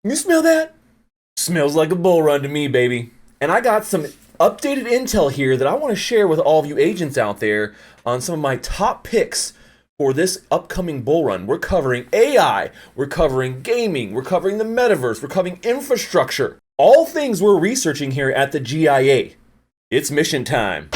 You smell that? Smells like a bull run to me, baby. And I got some updated intel here that I want to share with all of you agents out there on some of my top picks for this upcoming bull run. We're covering AI, we're covering gaming, we're covering the metaverse, we're covering infrastructure. All things we're researching here at the GIA. It's mission time.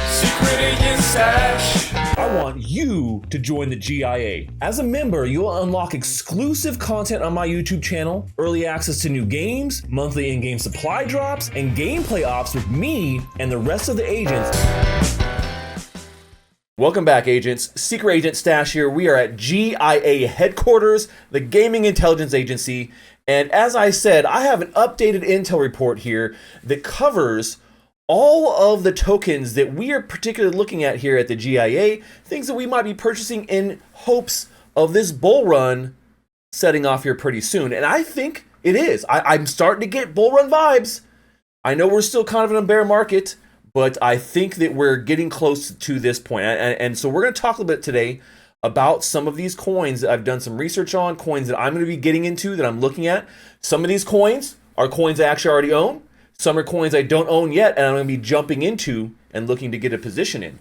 Secret Agent Stash. I want you to join the GIA. As a member, you'll unlock exclusive content on my YouTube channel, early access to new games, monthly in-game supply drops, and gameplay ops with me and the rest of the agents. Welcome back, agents. Secret Agent Stash here. We are at GIA headquarters, the Gaming Intelligence Agency. And as I said, I have an updated intel report here that covers all of the tokens that we are particularly looking at here at the GIA, things that we might be purchasing in hopes of this bull run setting off here pretty soon. And I think it is. I'm starting to get bull run vibes. I know we're still kind of in a bear market, but I think that we're getting close to this point. And so we're going to talk a little bit today about some of these coins that I've done some research on, coins that I'm going to be getting into, that I'm looking at. Some of these coins are coins I actually already own. Some are coins I don't own yet, and I'm going to be jumping into and looking to get a position in.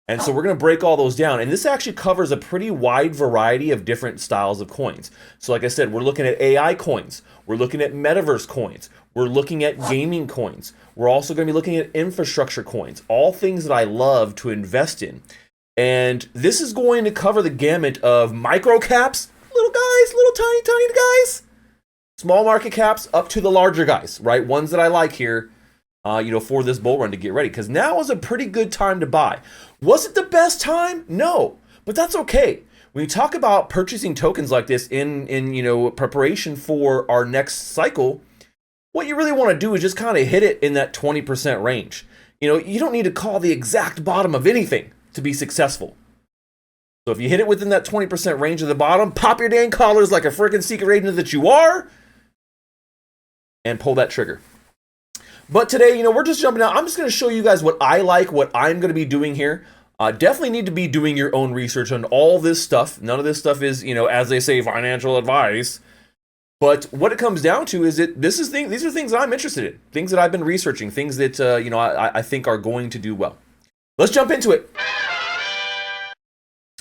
And so we're going to break all those down. And this actually covers a pretty wide variety of different styles of coins. So like I said, we're looking at AI coins. We're looking at metaverse coins. We're looking at gaming coins. We're also going to be looking at infrastructure coins. All things that I love to invest in. And this is going to cover the gamut of microcaps, little guys, little tiny guys, small market caps up to the larger guys, right? Ones that I like here, for this bull run to get ready. Because now is a pretty good time to buy. Was it the best time? No, but that's okay. When you talk about purchasing tokens like this in preparation for our next cycle, what you really want to do is just kind of hit it in that 20% range. You don't need to call the exact bottom of anything to be successful. So if you hit it within that 20% range of the bottom, pop your dang collars like a freaking secret agent that you are, and pull that trigger. But today, we're just jumping out. I'm just going to show you guys what I like, what I'm going to be doing here. Definitely need to be doing your own research on all this stuff. None of this stuff is, as they say, financial advice. But what it comes down to is that these are things that I'm interested in, things that I've been researching, things that I think are going to do well. Let's jump into it.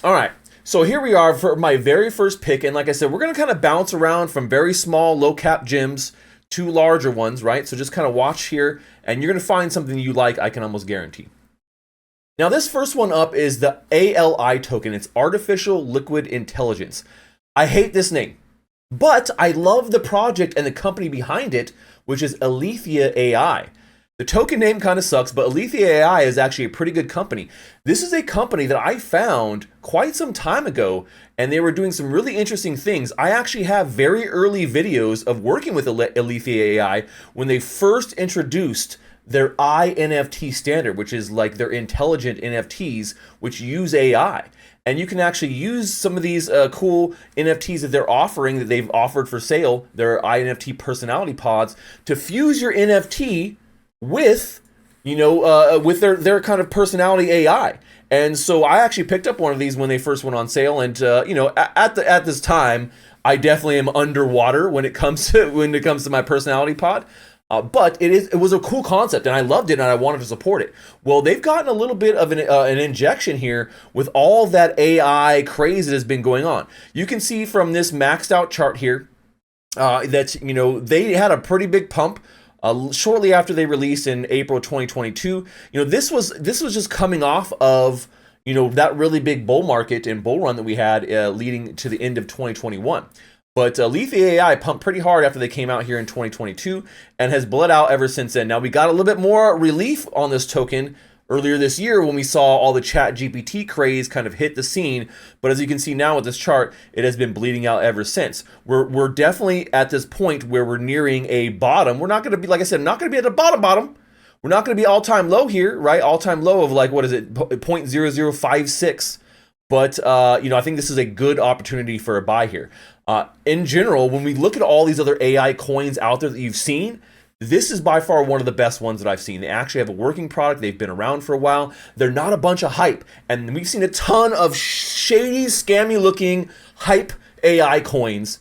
All right. So here we are for my very first pick. And like I said, we're going to kind of bounce around from very small, low cap gems to larger ones, right? So just kind of watch here and you're going to find something you like, I can almost guarantee. Now this first one up is the ALI token. It's Artificial Liquid Intelligence. I hate this name, but I love the project and the company behind it, which is Alethea AI. The token name kind of sucks, but Alethea AI is actually a pretty good company. This is a company that I found quite some time ago, and they were doing some really interesting things. I actually have very early videos of working with Alethea AI when they first introduced their INFT standard, which is like their intelligent NFTs, which use AI. And you can actually use some of these cool NFTs that they're offering, that they've offered for sale, their INFT personality pods, to fuse your NFT with with their kind of personality AI. And so I actually picked up one of these when they first went on sale, and at this time I definitely am underwater when it comes to my personality pod. But it was a cool concept, and I loved it, and I wanted to support it. Well, they've gotten a little bit of an injection here with all that AI craze that has been going on. You can see from this maxed out chart here that they had a pretty big pump shortly after they released in April 2022. This was just coming off of that really big bull market and bull run that we had leading to the end of 2021. But Alethea AI pumped pretty hard after they came out here in 2022 and has bled out ever since then. Now we got a little bit more relief on this token earlier this year when we saw all the chat GPT craze kind of hit the scene. But as you can see now with this chart, it has been bleeding out ever since. We're definitely at this point where we're nearing a bottom. We're not going to be, like I said, not going to be at the bottom. We're not going to be all-time low here, right? All-time low of like, what is it, 0.0056. But, I think this is a good opportunity for a buy here. In general, when we look at all these other AI coins out there that you've seen, this is by far one of the best ones that I've seen. They actually have a working product. They've been around for a while. They're not a bunch of hype. And we've seen a ton of shady, scammy looking hype AI coins.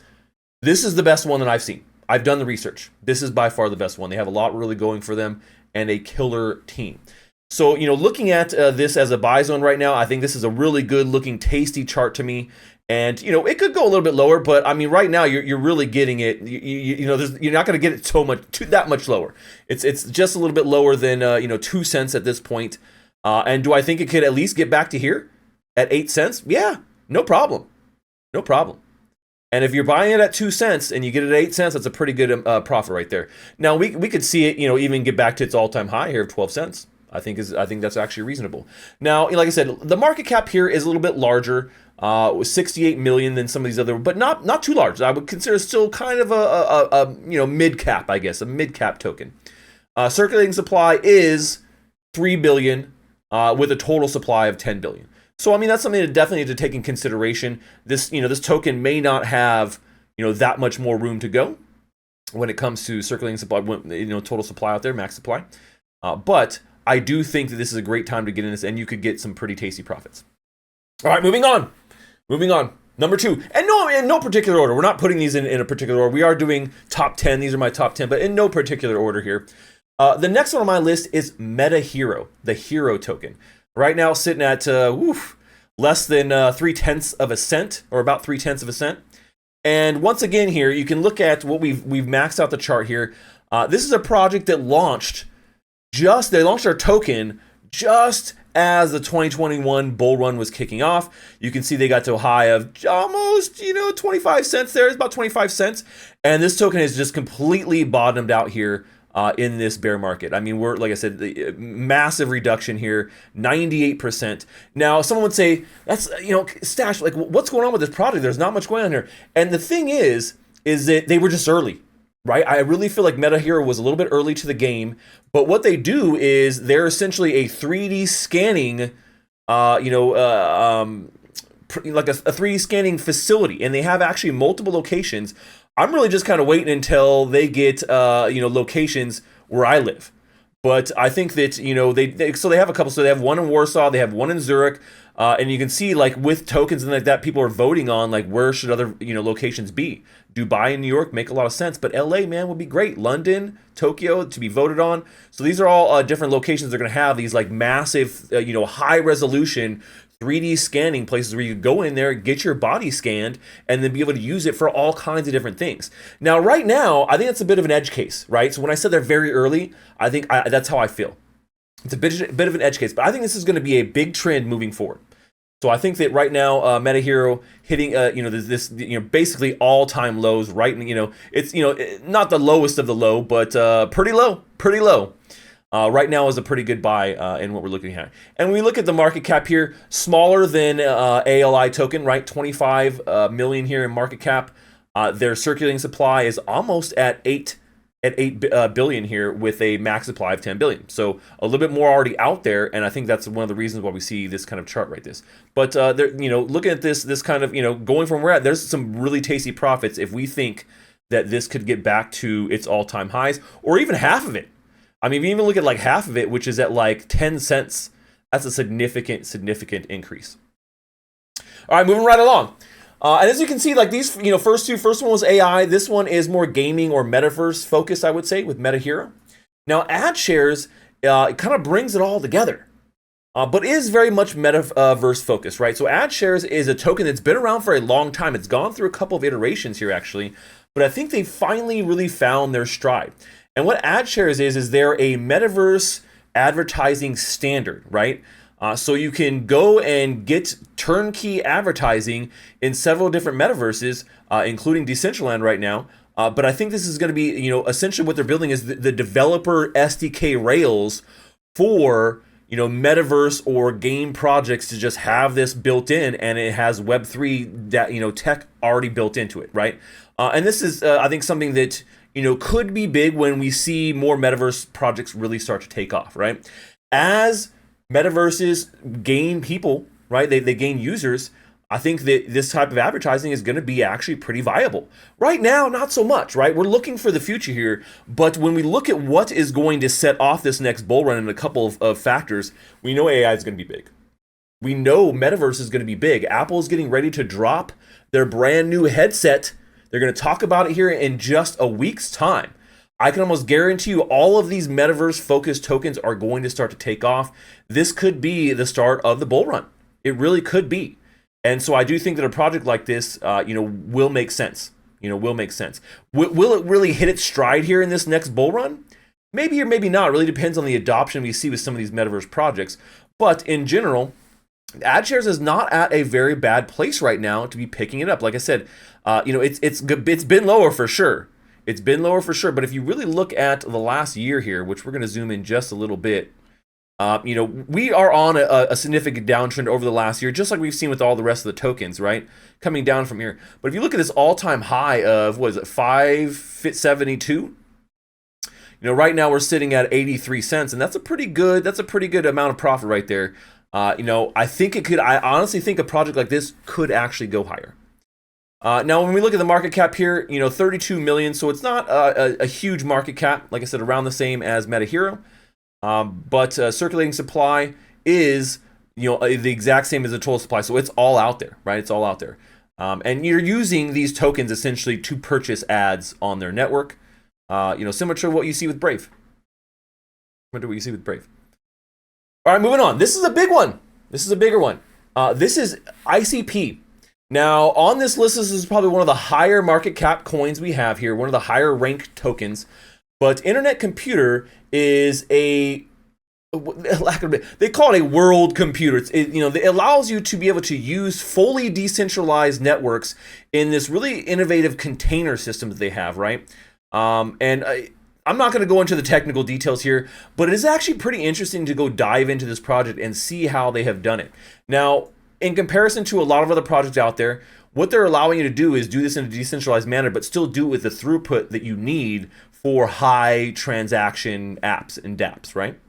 This is the best one that I've seen. I've done the research. This is by far the best one. They have a lot really going for them and a killer team. So, looking at this as a buy zone right now, I think this is a really good looking, tasty chart to me. And, it could go a little bit lower, but I mean, right now you're really getting it. You're not going to get it that much lower. It's just a little bit lower than, 2 cents at this point. And do I think it could at least get back to here at 8 cents? Yeah, no problem. No problem. And if you're buying it at 2 cents and you get it at 8 cents, that's a pretty good profit right there. Now we could see it, even get back to its all-time high here of 12 cents. I think that's actually reasonable. Now, like I said, the market cap here is a little bit larger, with 68 million than some of these other, but not too large. I would consider still kind of a mid cap, I guess, a mid cap token. Circulating supply is 3 billion, with a total supply of 10 billion. So I mean, that's something to definitely to take in consideration. This this token may not have that much more room to go when it comes to circulating supply, total supply out there, max supply. But I do think that this is a great time to get in this, and you could get some pretty tasty profits. All right, moving on. Number 2, and in no particular order. We're not putting these in a particular order. We are doing top 10. These are my top 10, but in no particular order here. The next one on my list is MetaHero, the Hero token. Right now sitting at less than 0.3 of a cent, or about 0.3 of a cent. And once again here, you can look at what we've maxed out the chart here. This is a project that launched they launched our token just as the 2021 bull run was kicking off. You can see they got to a high of almost 25 cents there. It's about 25 cents. And this token has just completely bottomed out here in this bear market. I mean, we're, like I said, the massive reduction here, 98%. Now, someone would say, that's, Stash, like, what's going on with this project? There's not much going on here. And the thing is that they were just early, right? I really feel like MetaHero was a little bit early to the game, but what they do is they're essentially a 3D scanning, like a 3D scanning facility, and they have actually multiple locations. I'm really just kind of waiting until they get, locations where I live. But I think that, they have a couple. So they have one in Warsaw, they have one in Zurich, and you can see, like, with tokens and like that, people are voting on, like, where should other, locations be. Dubai and New York make a lot of sense, but LA, man, would be great. London, Tokyo to be voted on. So these are all different locations. They're going to have these, like, massive, high resolution 3D scanning places where you go in there, get your body scanned, and then be able to use it for all kinds of different things. Now, right now, I think that's a bit of an edge case, right? So when I said they're very early, I think that's how I feel. It's a bit of an edge case, but I think this is going to be a big trend moving forward. So I think that right now, MetaHero hitting, this basically all-time lows, right? It's, not the lowest of the low, but pretty low. Right now is a pretty good buy in what we're looking at. And when we look at the market cap here, smaller than ALI token, right? 25 million here in market cap. Their circulating supply is almost at 8 billion here with a max supply of 10 billion. So a little bit more already out there, and I think that's one of the reasons why we see this kind of chart like this. But looking at this kind of going from where we're at, there's some really tasty profits if we think that this could get back to its all-time highs, or even half of it. I mean, if you even look at like half of it, which is at like 10 cents, that's a significant increase. All right, moving right along. And as you can see, like these, first one was AI. This one is more gaming or metaverse focused, I would say, with MetaHero. Now, AdShares kind of brings it all together, but is very much metaverse focused, right? So AdShares is a token that's been around for a long time. It's gone through a couple of iterations here, actually, but I think they finally really found their stride. And what AdShares is they're a metaverse advertising standard, right? So you can go and get turnkey advertising in several different metaverses, including Decentraland right now. But I think this is going to be, essentially what they're building is the developer SDK rails for, metaverse or game projects to just have this built in, and it has Web3 that, tech already built into it, right? And this is, I think, something that, could be big when we see more metaverse projects really start to take off, right? As metaverses gain people, right? They gain users. I think that this type of advertising is going to be actually pretty viable. Right now, not so much, right? We're looking for the future here, but when we look at what is going to set off this next bull run in a couple of factors, we know AI is going to be big. We know metaverse is going to be big. Apple is getting ready to drop their brand new headset They're going to talk about it here in just a week's time. I can almost guarantee you all of these metaverse-focused tokens are going to start to take off. This could be the start of the bull run. It really could be. And so I do think that a project like this, will make sense. Will make sense. Will it really hit its stride here in this next bull run? Maybe or maybe not. It really depends on the adoption we see with some of these metaverse projects. But in general, AdShares is not at a very bad place right now to be picking it up. Like I said, it's been lower for sure. It's been lower for sure, but if you really look at the last year here, which we're going to zoom in just a little bit, we are on a significant downtrend over the last year, just like we've seen with all the rest of the tokens, right? Coming down from here. But if you look at this all-time high of, what is it, 572? Right now we're sitting at 83 cents, and that's a pretty good amount of profit right there. I honestly think a project like this could actually go higher. Now, when we look at the market cap here, 32 million, so it's not a huge market cap. Like I said, around the same as MetaHero, but circulating supply is, the exact same as the total supply. So it's all out there, right? It's all out there. And you're using these tokens essentially to purchase ads on their network, similar to what you see with Brave. All right, moving on. This is a big one. This is a bigger one. This is ICP. Now, on this list, this is probably one of the higher market cap coins we have here, one of the higher ranked tokens. But Internet Computer is they call it a world computer. It allows you to be able to use fully decentralized networks in this really innovative container system that they have, right? I'm not going to go into the technical details here, but it is actually pretty interesting to go dive into this project and see how they have done it. Now, in comparison to a lot of other projects out there, what they're allowing you to do is do this in a decentralized manner, but still do it with the throughput that you need for high transaction apps and dApps, right?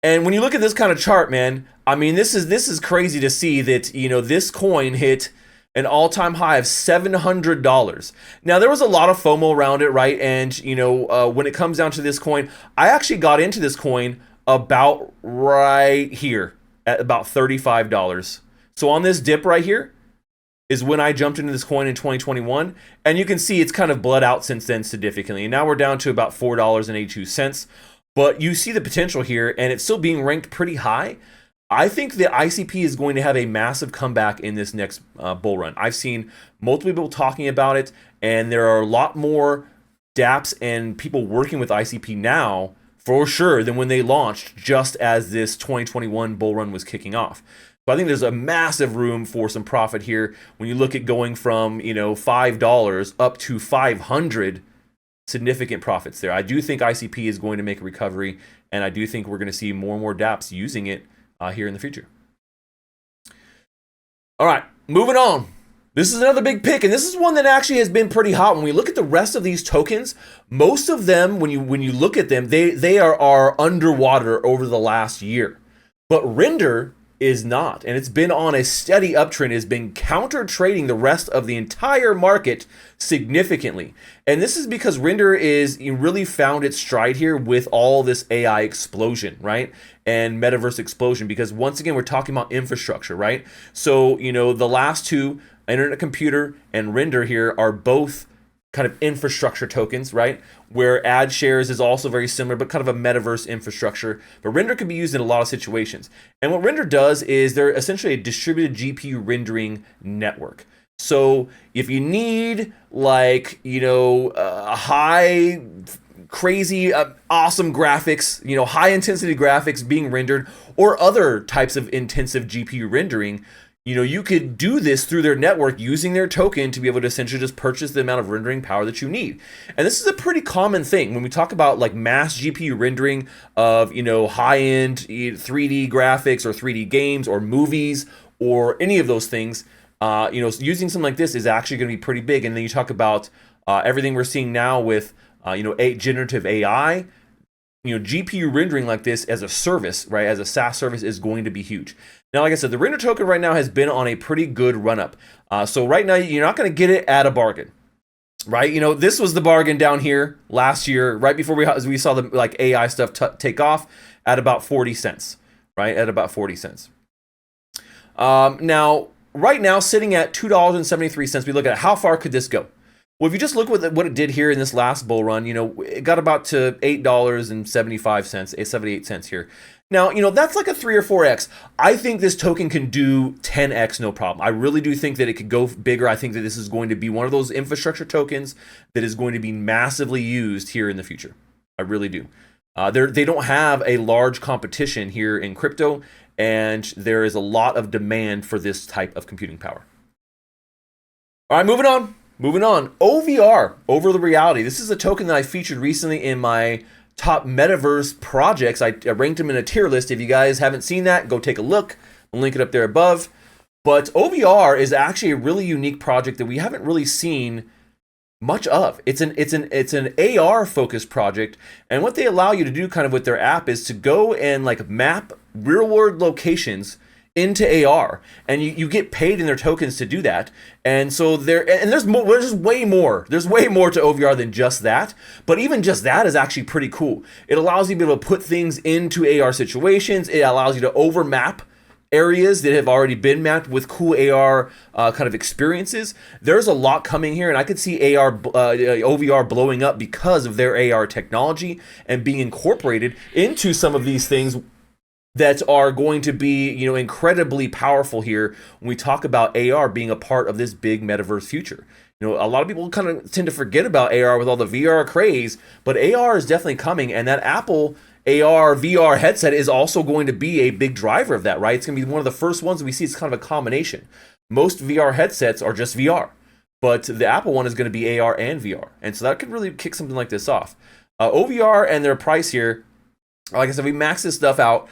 And when you look at this kind of chart, man, I mean, this is crazy to see that, this coin hit an all-time high of $700. Now, there was a lot of FOMO around it, right? And, when it comes down to this coin, I actually got into this coin about right here at about $35. So on this dip right here is when I jumped into this coin in 2021. And you can see it's kind of bled out since then significantly. And now we're down to about $4.82. But you see the potential here, and it's still being ranked pretty high. I think the ICP is going to have a massive comeback in this next bull run. I've seen multiple people talking about it, and there are a lot more dApps and people working with ICP now, for sure, than when they launched, just as this 2021 bull run was kicking off. So I think there's a massive room for some profit here when you look at going from, $5 up to 500. Significant profits there. I do think ICP is going to make a recovery, and I do think we're going to see more and more dApps using it here in the future. All right, moving on. This is another big pick, and this is one that actually has been pretty hot. When we look at the rest of these tokens, most of them, when you look at them, they are underwater over the last year. But Render is not, and it's been on a steady uptrend. It's been counter trading the rest of the entire market significantly. And this is because Render really found its stride here with all this AI explosion, right? And metaverse explosion, because once again, we're talking about infrastructure, right? So, the last two, Internet Computer and Render here, are both kind of infrastructure tokens, right? Where AdShares is also very similar, but kind of a metaverse infrastructure. But Render can be used in a lot of situations. And what Render does is they're essentially a distributed GPU rendering network. So if you need high, crazy, awesome graphics, high intensity graphics being rendered, or other types of intensive GPU rendering, you could do this through their network using their token to be able to essentially just purchase the amount of rendering power that you need. And this is a pretty common thing when we talk about mass GPU rendering of, high-end 3D graphics or 3D games or movies or any of those things. Using something like this is actually going to be pretty big. And then you talk about everything we're seeing now with, generative AI. GPU rendering like this as a service, right, as a SaaS service is going to be huge. Now, like I said, the Render token right now has been on a pretty good run-up. So right now, you're not going to get it at a bargain, right? This was the bargain down here last year, right before we saw the AI stuff take off at about 40 cents, right? At about 40 cents. Now, right now sitting at $2.73. We look at how far could this go? Well, if you just look at what it did here in this last bull run, it got about to $8.75, 78 cents here. Now, that's like a 3 or 4x. I think this token can do 10x no problem. I really do think that it could go bigger. I think that this is going to be one of those infrastructure tokens that is going to be massively used here in the future. I really do. They don't have a large competition here in crypto, and there is a lot of demand for this type of computing power. All right, moving on. OVR, over the reality. This is a token that I featured recently in my top metaverse projects. I ranked them in a tier list. If you guys haven't seen that, go take a look. I'll link it up there above. But OVR is actually a really unique project that we haven't really seen much of. It's an AR focused project, and what they allow you to do kind of with their app is to go and like map real world locations into AR, and you get paid in their tokens to do that. And so there's way more to OVR than just that, but even just that is actually pretty cool. It allows you to be able to put things into AR situations. It allows you to overmap areas that have already been mapped with cool AR kind of experiences. There's a lot coming here, and I could see OVR blowing up because of their AR technology and being incorporated into some of these things that are going to be, incredibly powerful here when we talk about AR being a part of this big metaverse future. A lot of people kind of tend to forget about AR with all the VR craze, but AR is definitely coming, and that Apple AR VR headset is also going to be a big driver of that, right? It's going to be one of the first ones we see. It's kind of a combination. Most VR headsets are just VR, but the Apple one is going to be AR and VR, and so that could really kick something like this off. OVR and their price here, like I said, we maxed this stuff out.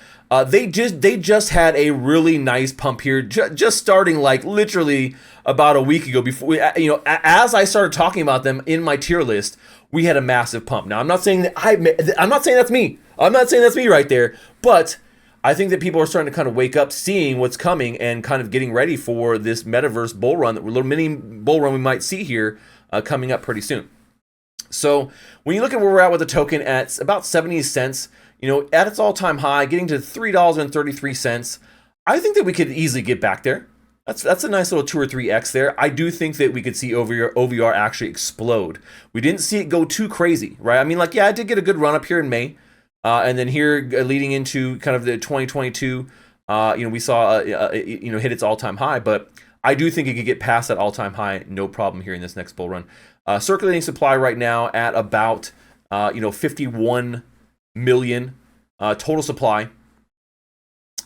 They just had a really nice pump here, just starting like literally about a week ago. Before as I started talking about them in my tier list, we had a massive pump. Now I'm not saying that I'm not saying that's me. I'm not saying that's me right there, but I think that people are starting to kind of wake up, seeing what's coming, and kind of getting ready for this metaverse bull run, that little mini bull run we might see here coming up pretty soon. So when you look at where we're at with the token at about 70 cents, at its all-time high, getting to $3.33, I think that we could easily get back there. That's a nice little 2 or 3x there. I do think that we could see OVR actually explode. We didn't see it go too crazy, right? I mean, I did get a good run up here in May, and then here leading into kind of the 2022, we saw hit its all-time high, but I do think it could get past that all-time high, no problem here in this next bull run. Circulating supply right now at about 51 million. Total supply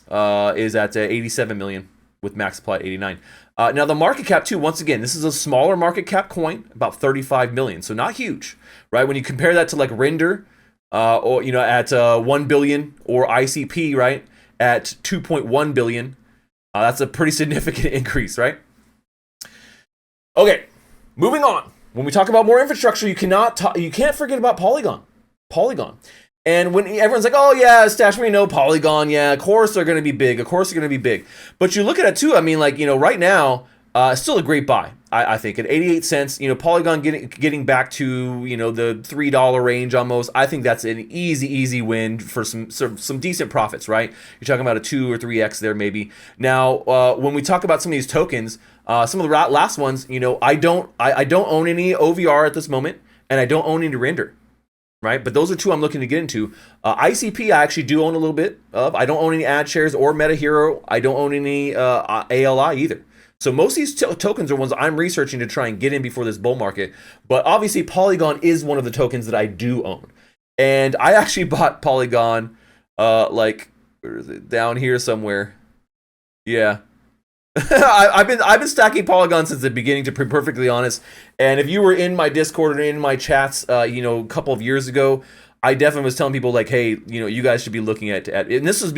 is at 87 million, with max supply at 89. Now the market cap too, once again, this is a smaller market cap coin, about 35 million, so not huge, right? When you compare that to like Render, or at 1 billion, or ICP, right, at 2.1 billion, that's a pretty significant increase, right? Okay, moving on. When we talk about more infrastructure, you can't forget about Polygon. And when everyone's like, oh yeah, Stash, we know Polygon, yeah, of course they're going to be big. But you look at it too, I mean, right now, still a great buy, I think, at 88 cents. Polygon getting back to, the $3 range almost. I think that's an easy win for some decent profits, right? You're talking about a 2 or 3x there maybe. Now, when we talk about some of these tokens, some of the last ones, I don't own any OVR at this moment, and I don't own any Render. Right, but those are two I'm looking to get into. ICP, I actually do own a little bit of. I don't own any AdShares or MetaHero. I don't own any ALI either. So most of these tokens are ones I'm researching to try and get in before this bull market. But obviously, Polygon is one of the tokens that I do own, and I actually bought Polygon, where is it? Down here somewhere. Yeah. I've been stacking Polygon since the beginning, to be perfectly honest. And if you were in my Discord or in my chats, a couple of years ago, I definitely was telling people like, hey, you guys should be looking at and this is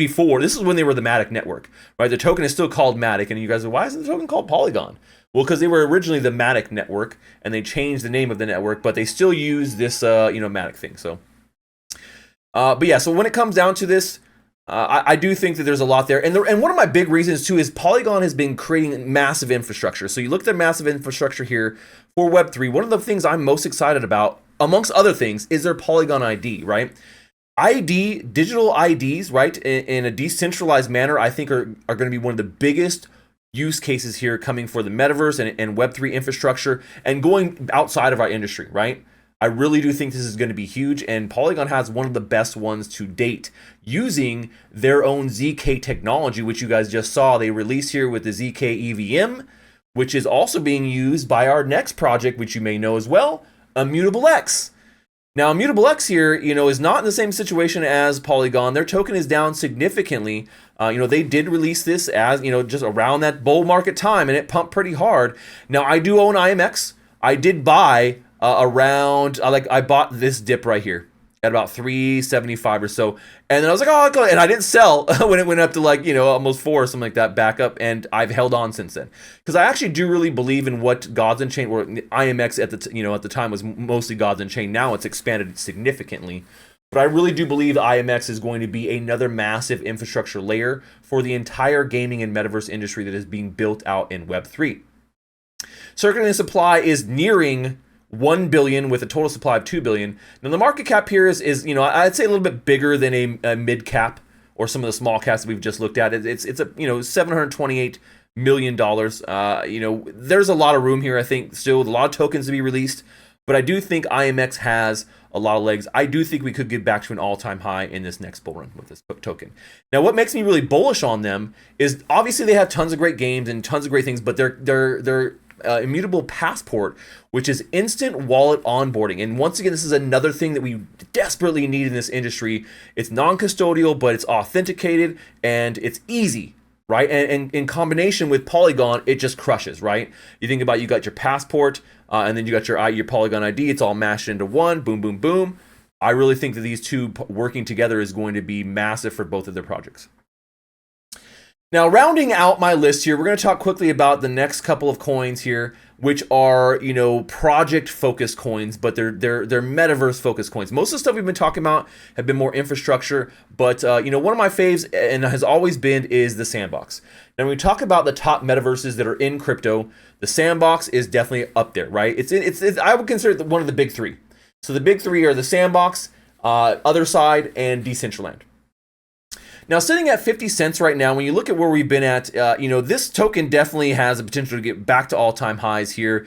when they were the Matic network, right? The token is still called Matic, and you guys are, why isn't the token called Polygon? Well, because they were originally the Matic network, and they changed the name of the network, but they still use this, Matic thing. So, but yeah, so when it comes down to this, I do think that there's a lot there. And one of my big reasons, too, is Polygon has been creating massive infrastructure. So you look at their massive infrastructure here for Web3. One of the things I'm most excited about, amongst other things, is their Polygon ID, right? Digital IDs, right, in a decentralized manner, I think are going to be one of the biggest use cases here coming for the metaverse and Web3 infrastructure and going outside of our industry, right? I really do think this is going to be huge, and Polygon has one of the best ones to date using their own ZK technology, which you guys just saw they released here with the ZK EVM, which is also being used by our next project, which you may know as well, Immutable X. Now, Immutable X here, is not in the same situation as Polygon. Their token is down significantly. They did release this as, just around that bull market time, and it pumped pretty hard. Now, I do own IMX. I did buy I bought this dip right here at about 375 or so, and then I was like, oh, and I didn't sell when it went up to almost 4 or something like that back up, and I've held on since then because I actually do really believe in what Gods Unchained, or IMX at the time was mostly Gods Unchained. Now it's expanded significantly, but I really do believe IMX is going to be another massive infrastructure layer for the entire gaming and metaverse industry that is being built out in Web3. Circulating supply is nearing 1 billion with a total supply of 2 billion. Now the market cap here is I'd say a little bit bigger than a mid cap or some of the small caps that we've just looked at. It's a $728 million. There's a lot of room here. I think still a lot of tokens to be released, but I do think IMX has a lot of legs. I do think we could get back to an all-time high in this next bull run with this token. Now, what makes me really bullish on them is obviously they have tons of great games and tons of great things, but they're Immutable Passport, which is instant wallet onboarding. And once again, this is another thing that we desperately need in this industry. It's non-custodial, but it's authenticated and it's easy, right? And in combination with Polygon, it just crushes, right? You think about, you got your passport, and then you got your Polygon ID. It's all mashed into one. Boom, boom, boom. I really think that these two working together is going to be massive for both of their projects. Now, rounding out my list here, we're going to talk quickly about the next couple of coins here, which are, project-focused coins, but they're metaverse-focused coins. Most of the stuff we've been talking about have been more infrastructure, but, one of my faves, and has always been, is the Sandbox. Now, when we talk about the top metaverses that are in crypto, the Sandbox is definitely up there, right? It's I would consider it one of the big three. So the big three are the Sandbox, Otherside, and Decentraland. Now, sitting at 50 cents right now, when you look at where we've been at, this token definitely has the potential to get back to all-time highs here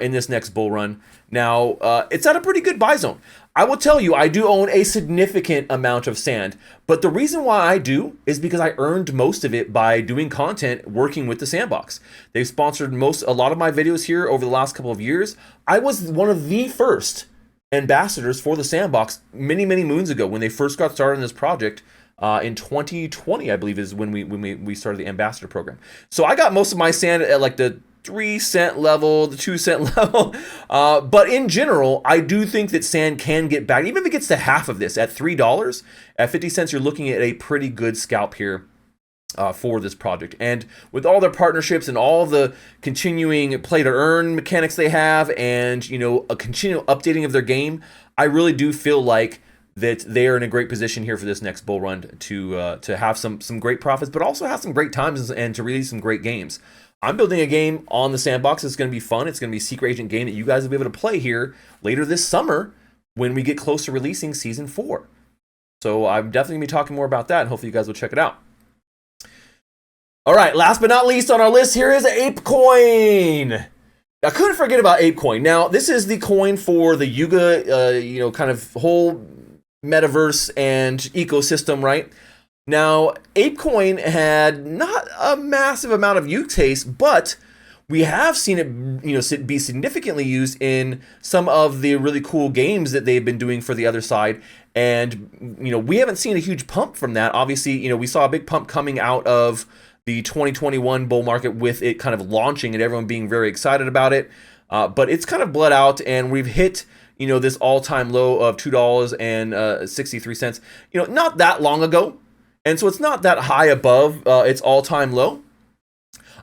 in this next bull run. Now, it's at a pretty good buy zone. I will tell you, I do own a significant amount of sand, but the reason why I do is because I earned most of it by doing content working with the Sandbox. They've sponsored a lot of my videos here over the last couple of years. I was one of the first ambassadors for the Sandbox many, many moons ago when they first got started in this project. In 2020, I believe, is when we started the ambassador program. So I got most of my sand at like the 3 cent level, the 2 cent level. But in general, I do think that sand can get back. Even if it gets to half of this at $3, at 50 cents, you're looking at a pretty good scalp here for this project. And with all their partnerships and all the continuing play to earn mechanics they have, and a continual updating of their game, I really do feel like that they are in a great position here for this next bull run to have some great profits, but also have some great times and to release some great games. I'm building a game on the Sandbox. It's going to be fun. It's going to be a secret agent game that you guys will be able to play here later this summer when we get close to releasing Season 4. So I'm definitely going to be talking more about that, and hopefully you guys will check it out. All right, last but not least on our list here is Eightcoin. I couldn't forget about Eightcoin. Now, this is the coin for the Yuga, kind of whole metaverse and ecosystem, right? Now, Eightcoin had not a massive amount of use case, but we have seen it, be significantly used in some of the really cool games that they've been doing for the other side. And, we haven't seen a huge pump from that. Obviously, we saw a big pump coming out of the 2021 bull market with it kind of launching and everyone being very excited about it. But it's kind of bled out, and we've hit this all-time low of $2.63, not that long ago. And so it's not that high above its all-time low.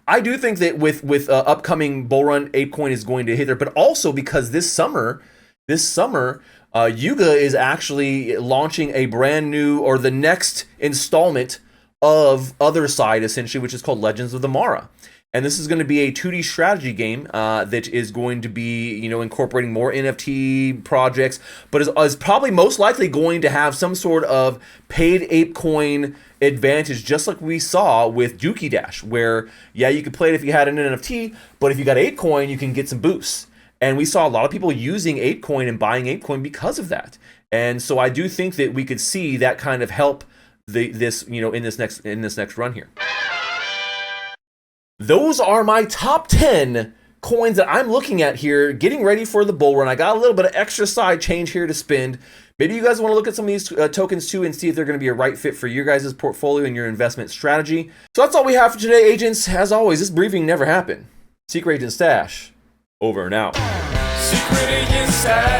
I do think that with upcoming bull run, Eightcoin is going to hit there, but also because this summer, Yuga is actually launching a brand new, or the next installment of Otherside, essentially, which is called Legends of the Mara. And this is going to be a 2D strategy game that is going to be, you know, incorporating more NFT projects, but is probably most likely going to have some sort of paid ApeCoin advantage, just like we saw with Dookie Dash, where, yeah, you could play it if you had an NFT, but if you got ApeCoin, you can get some boosts. And we saw a lot of people using ApeCoin and buying ApeCoin because of that. And so I do think that we could see that kind of help this, you know, in this next run here. Those are my top 10 coins that I'm looking at here, getting ready for the bull run. I got a little bit of extra side change here to spend. Maybe you guys want to look at some of these tokens too and see if they're going to be a right fit for your guys' portfolio and your investment strategy. So that's all we have for today, agents. As always, this briefing never happened. Secret Agent Stash, over and out. Secret Agent Stash.